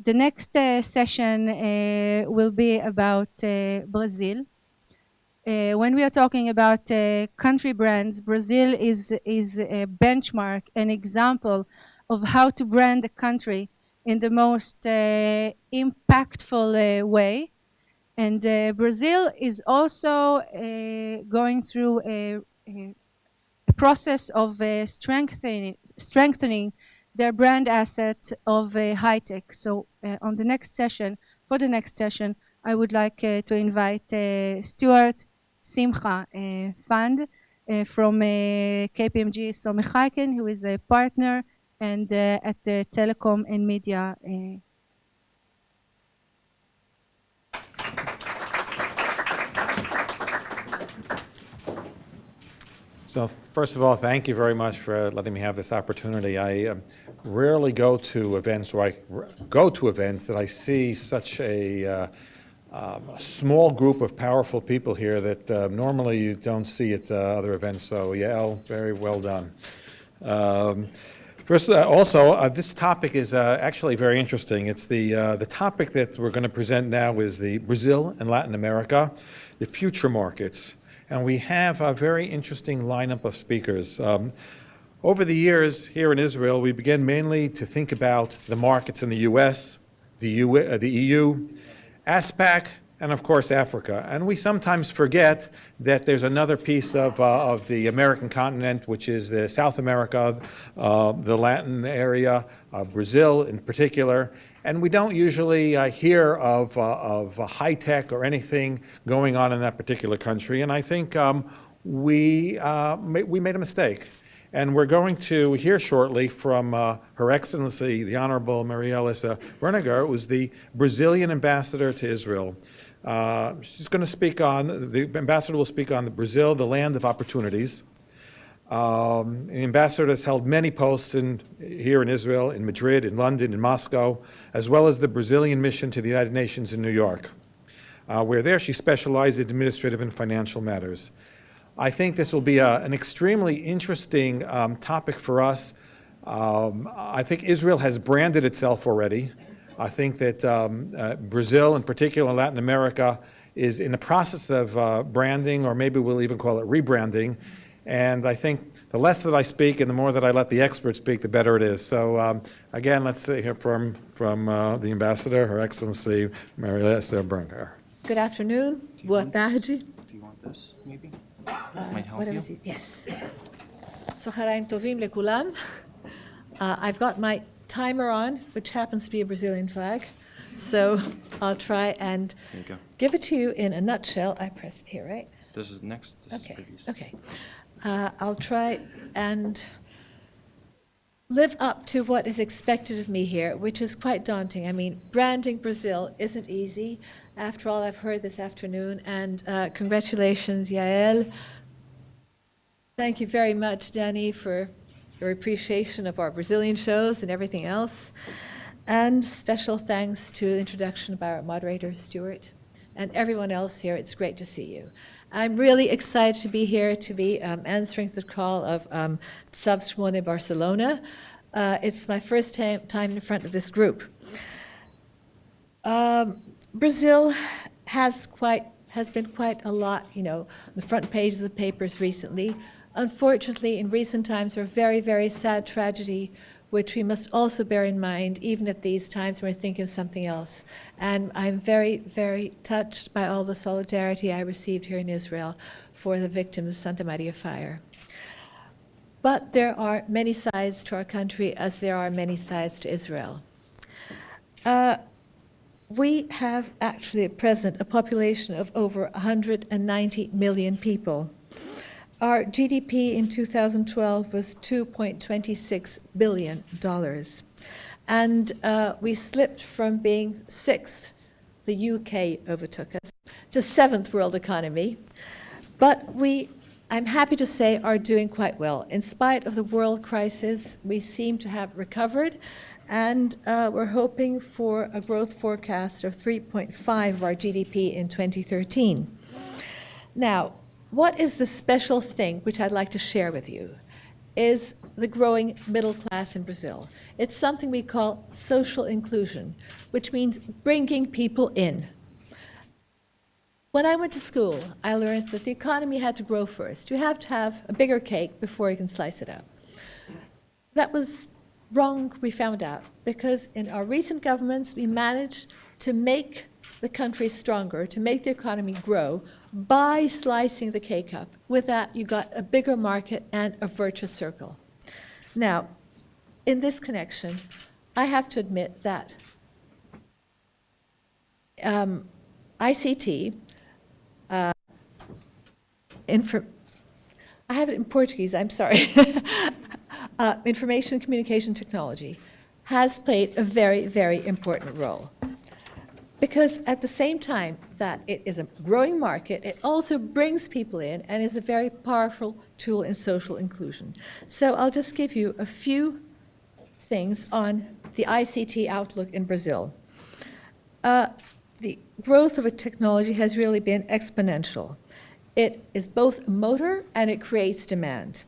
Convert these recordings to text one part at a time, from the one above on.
The next session will be about Brazil. When we are talking about country brands, Brazil is a benchmark, an example of how to brand a country in the most impactful way. And Brazil is also going through a process of strengthening their brand asset of high tech. So on the next session, for the next session, I would like to invite Stuart Simcha Fund from KPMG Somechaiken, who is a partner and at the Telecom and Media. So first of all, thank you very much for letting me have this opportunity. I rarely go to events, or I go to events that I see such a small group of powerful people here that normally you don't see at other events. So Yael, very well done. First, also, this topic is actually very interesting. It's the topic that we're going to present now is the Brazil and Latin America, the future markets. And we have a very interesting lineup of speakers. Over the years here in Israel, we began mainly to think about the markets in the US, the EU, ASPAC, and of course Africa. And we sometimes forget that there's another piece of the American continent, which is the South America, the Latin area, Brazil in particular. And we don't usually hear of high tech or anything going on in that particular country. And I think we made a mistake. And we're going to hear shortly from Her Excellency, the Honorable Elissa Berenguer, who's the Brazilian ambassador to Israel. She's going to speak on, the ambassador will speak on Brazil, the land of opportunities. The ambassador has held many posts here in Israel, in Madrid, in London, in Moscow, as well as the Brazilian mission to the United Nations in New York, where there she specialized in administrative and financial matters. I think this will be an extremely interesting topic for us. I think Israel has branded itself already. I think that Brazil, in particular Latin America, is in the process of branding, or maybe we'll even call it rebranding. And I think the less that I speak and the more that I let the experts speak, the better it is. So again, let's hear from the ambassador, Her Excellency Elissa Berenguer. Good afternoon. Boa tarde. Do you want this, maybe? Might help you? Yes. Sochareim tovim lekulam. I've got my timer on, which happens to be a Brazilian flag. So I'll try and give it to you in a nutshell. I press here, right? This is next. This is previous. Okay. I'll try and live up to what is expected of me here, which is quite daunting. I mean, branding Brazil isn't easy. After all I've heard this afternoon, and congratulations, Yael. Thank you very much, Danny, for your appreciation of our Brazilian shows and everything else. And special thanks to the introduction by our moderator, Stuart, and everyone else here. It's great to see you. I'm really excited to be here, to be answering the call of Tzav Shmone Barcelona. It's my first time in front of this group. Brazil has been quite a lot, on the front pages of the papers recently. Unfortunately, in recent times, a very, very sad tragedy, which we must also bear in mind, even at these times when we're thinking of something else. And I'm very, very touched by all the solidarity I received here in Israel for the victims of Santa Maria fire. But there are many sides to our country, as there are many sides to Israel. We have actually at present a population of over 190 million people. Our GDP in 2012 was $2.26 billion. And we slipped from being sixth, the UK overtook us, to seventh world economy. But I'm happy to say, are doing quite well. In spite of the world crisis, we seem to have recovered, and we're hoping for a growth forecast of 3.5 of our GDP in 2013. Now, what is the special thing which I'd like to share with you? is the growing middle class in Brazil. It's something we call social inclusion, which means bringing people in. When I went to school, I learned that the economy had to grow first. You have to have a bigger cake before you can slice it up. That was wrong, we found out, because in our recent governments, we managed to make the country stronger, to make the economy grow by slicing the cake up. With that, you got a bigger market and a virtuous circle. Now, in this connection, I have to admit that ICT, I have it in Portuguese, I'm sorry. Information and communication technology has played a very, very important role. Because at the same time that it is a growing market, it also brings people in and is a very powerful tool in social inclusion. So I'll just give you a few things on the ICT outlook in Brazil. The growth of a technology has really been exponential. It is both a motor and it creates demand.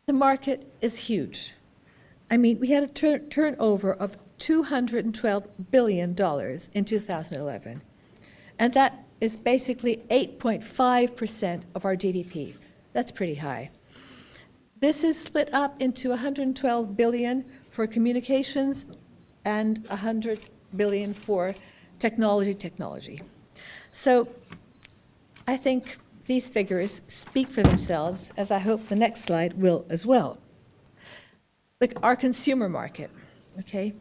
The market is huge. I mean, we had a turnover of $212 billion in 2011. And that is basically 8.5% of our GDP. That's pretty high. This is split up into 112 billion for communications and 100 billion for technology. So I think these figures speak for themselves, as I hope the next slide will as well. Look, our consumer market, okay?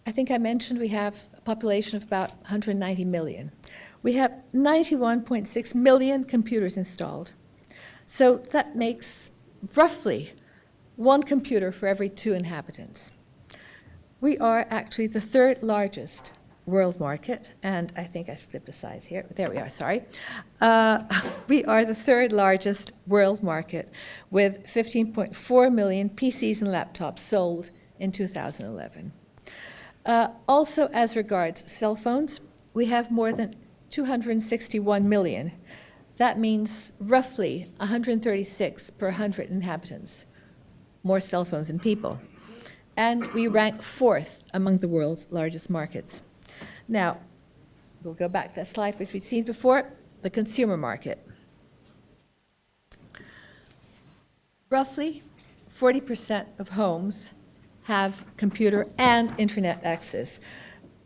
I think I mentioned we have a population of about 190 million. We have 91.6 million computers installed. So that makes roughly 1 computer for every 2 inhabitants. We are actually the 3rd largest world market, and I think I slipped a size here. There we are, sorry. We are the 3rd largest world market with 15.4 million PCs and laptops sold in 2011. Also, as regards cell phones, we have more than 261 million. That means roughly 136 per 100 inhabitants, more cell phones than people. And we rank 4th among the world's largest markets. Now, we'll go back to that slide which we've seen before, the consumer market. Roughly 40% of homes have computer and internet access.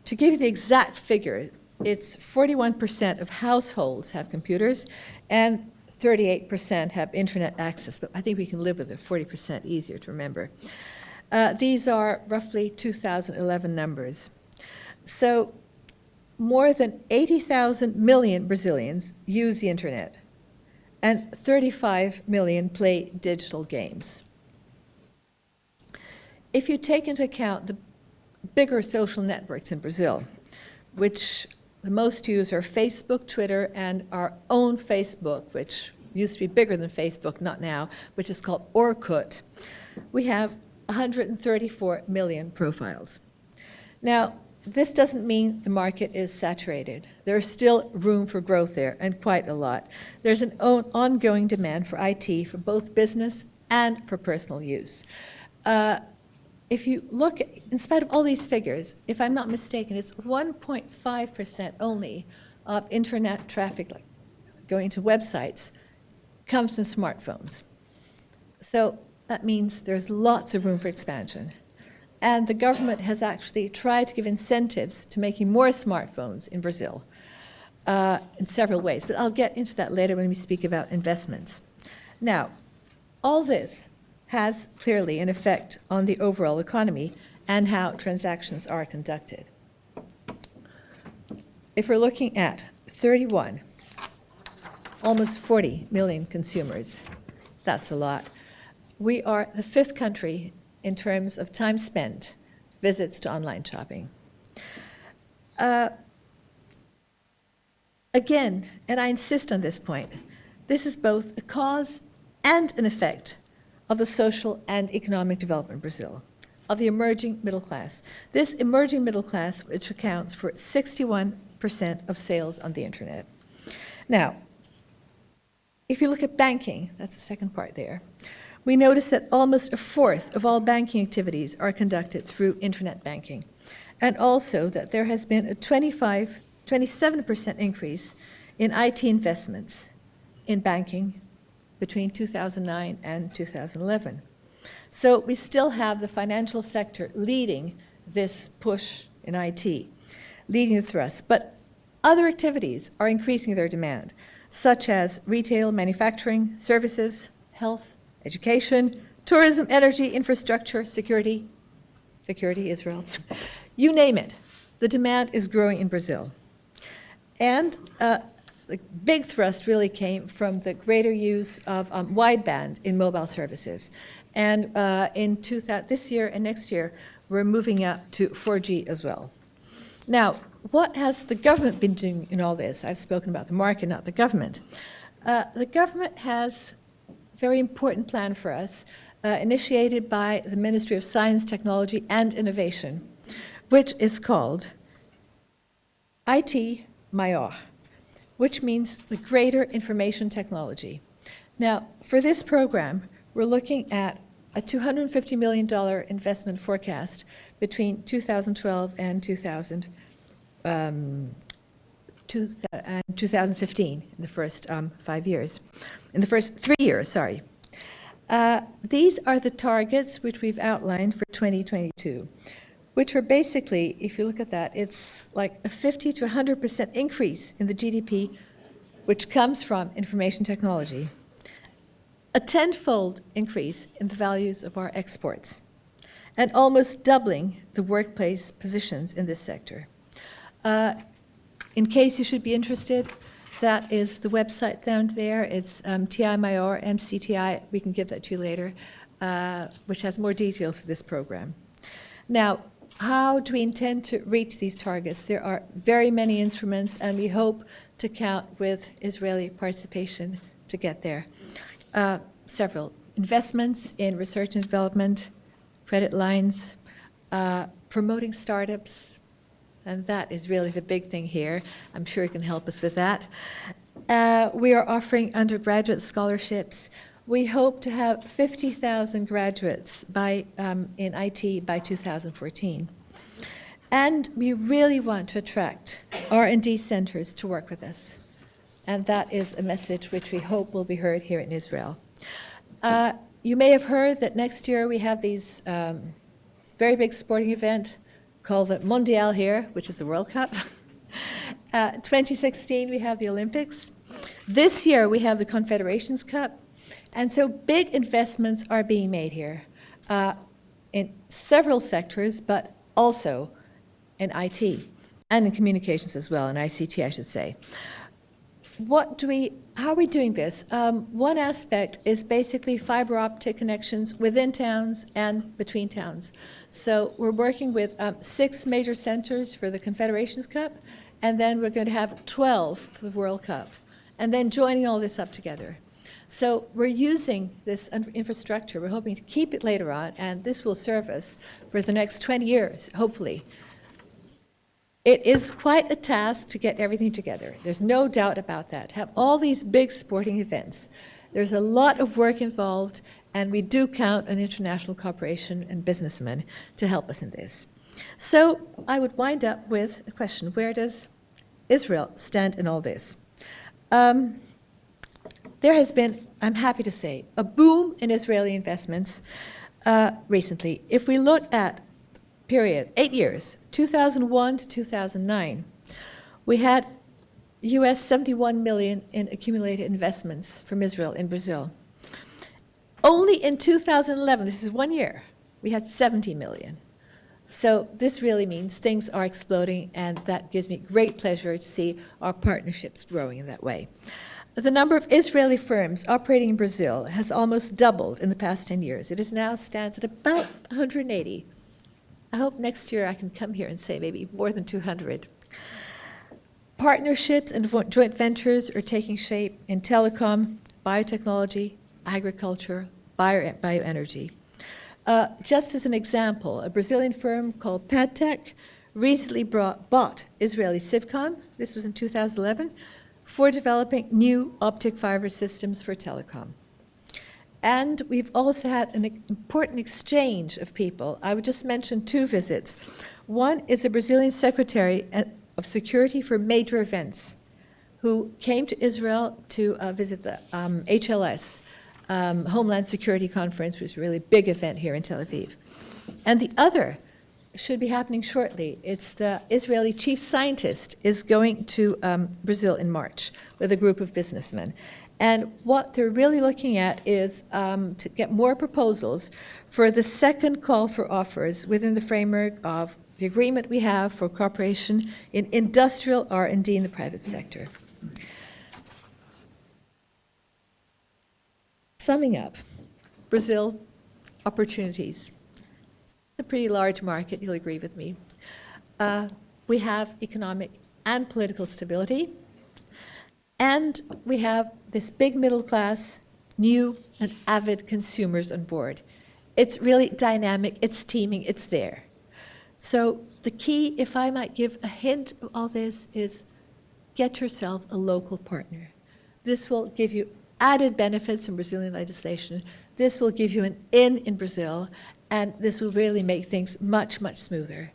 To give you the exact figure, it's 41% of households have computers and 38% have internet access, but I think we can live with it, 40% easier to remember. These are roughly 2011 numbers. So more than 80,000 million Brazilians use the internet, and 35 million play digital games. If you take into account the bigger social networks in Brazil, which the most use are Facebook, Twitter, and our own Facebook, which used to be bigger than Facebook, not now, which is called Orkut, we have 134 million profiles. Now, this doesn't mean the market is saturated. There's still room for growth there, and quite a lot. There's an ongoing demand for IT for both business and for personal use. If you look, in spite of all these figures, if I'm not mistaken, it's 1.5% only of internet traffic, like going to websites, comes from smartphones. So that means there's lots of room for expansion. And the government has actually tried to give incentives to making more smartphones in Brazil in several ways. But I'll get into that later when we speak about investments. Now, all this has clearly an effect on the overall economy and how transactions are conducted. If we're looking at 31, almost 40 million consumers, that's a lot. We are the 5th country in terms of time spent, visits to online shopping. Again, and I insist on this point, this is both a cause and an effect of the social and economic development in Brazil, of the emerging middle class. This emerging middle class, which accounts for 61% of sales on the internet. Now, if you look at banking, that's the second part there, we notice that almost a fourth of all banking activities are conducted through internet banking, and also that there has been a 27% increase in IT investments in banking between 2009 and 2011. So we still have the financial sector leading this push in IT, leading the thrust. But other activities are increasing their demand, such as retail, manufacturing, services, health, education, tourism, energy, infrastructure, security, Israel, you name it. The demand is growing in Brazil. And the big thrust really came from the greater use of wideband in mobile services. And this year and next year, we're moving up to 4G as well. Now, what has the government been doing in all this? I've spoken about the market, not the government. The government has a very important plan for us, initiated by the Ministry of Science, Technology, and Innovation, which is called IT Maior, which means the greater information technology. Now, for this program, we're looking at a $250 million investment forecast between 2012 and 2015, in the first 5 years. In the first 3 years, sorry. These are the targets which we've outlined for 2022, which are basically, if you look at that, it's like a 50 to 100% increase in the GDP, which comes from information technology, a tenfold increase in the values of our exports, and almost doubling the workplace positions in this sector. In case you should be interested, that is the website down there. It's TI Maior, MCTI. We can give that to you later, which has more details for this program. Now, how do we intend to reach these targets? There are very many instruments, and we hope to count with Israeli participation to get there. Several investments in research and development, credit lines, promoting startups, and that is really the big thing here. I'm sure you can help us with that. We are offering undergraduate scholarships. We hope to have 50,000 graduates in IT by 2014. And we really want to attract R&D centers to work with us. And that is a message which we hope will be heard here in Israel. You may have heard that next year we have these very big sporting event called the Mondial here, which is the World Cup. 2016, we have the Olympics. This year, we have the Confederations Cup. And so big investments are being made here in several sectors, but also in IT and in communications as well, in ICT, I should say. How are we doing this? One aspect is basically fiber optic connections within towns and between towns. So we're working with 6 major centers for the Confederations Cup, and then we're going to have 12 for the World Cup, and then joining all this up together. So we're using this infrastructure. We're hoping to keep it later on, and this will serve us for the next 20 years, hopefully. It is quite a task to get everything together. There's no doubt about that. To have all these big sporting events, there's a lot of work involved, and we do count on international cooperation and businessmen to help us in this. So I would wind up with a question. Where does Israel stand in all this? There has been, I'm happy to say, a boom in Israeli investments recently. If we look at period, 8 years, 2001 to 2009, we had US 71 million in accumulated investments from Israel in Brazil. Only in 2011, this is 1 year, we had 70 million. So this really means things are exploding, and that gives me great pleasure to see our partnerships growing in that way. The number of Israeli firms operating in Brazil has almost doubled in the past 10 years. It now stands at about 180. I hope next year I can come here and say maybe more than 200. Partnerships and joint ventures are taking shape in telecom, biotechnology, agriculture, bioenergy. Just as an example, a Brazilian firm called Padtech recently bought Israeli Civcom. This was in 2011 for developing new optic fiber systems for telecom. And we've also had an important exchange of people. I would just mention 2 visits. One is a Brazilian Secretary of Security for Major Events, who came to Israel to visit the HLS, Homeland Security Conference, which is a really big event here in Tel Aviv. And the other should be happening shortly. It's the Israeli chief scientist is going to Brazil in March with a group of businessmen. And what they're really looking at is to get more proposals for the second call for offers within the framework of the agreement we have for cooperation in industrial R&D in the private sector. Summing up, Brazil, opportunities. It's a pretty large market, you'll agree with me. We have economic and political stability, and we have this big middle class, new and avid consumers on board. It's really dynamic, it's teeming, it's there. So the key, if I might give a hint of all this, is get yourself a local partner. This will give you added benefits in Brazilian legislation. This will give you an in Brazil, and this will really make things much, much smoother.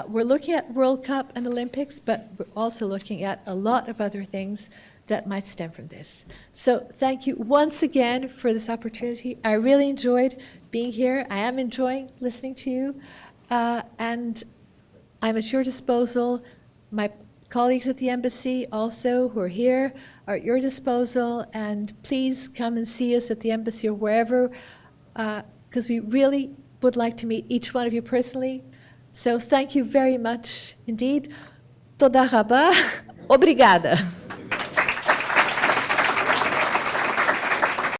We're looking at World Cup and Olympics, but we're also looking at a lot of other things that might stem from this. So thank you once again for this opportunity. I really enjoyed being here. I am enjoying listening to you, and I'm at your disposal. My colleagues at the embassy also who are here are at your disposal, and please come and see us at the embassy or wherever, because we really would like to meet each one of you personally. So thank you very much indeed. Toda rabá. Obrigada.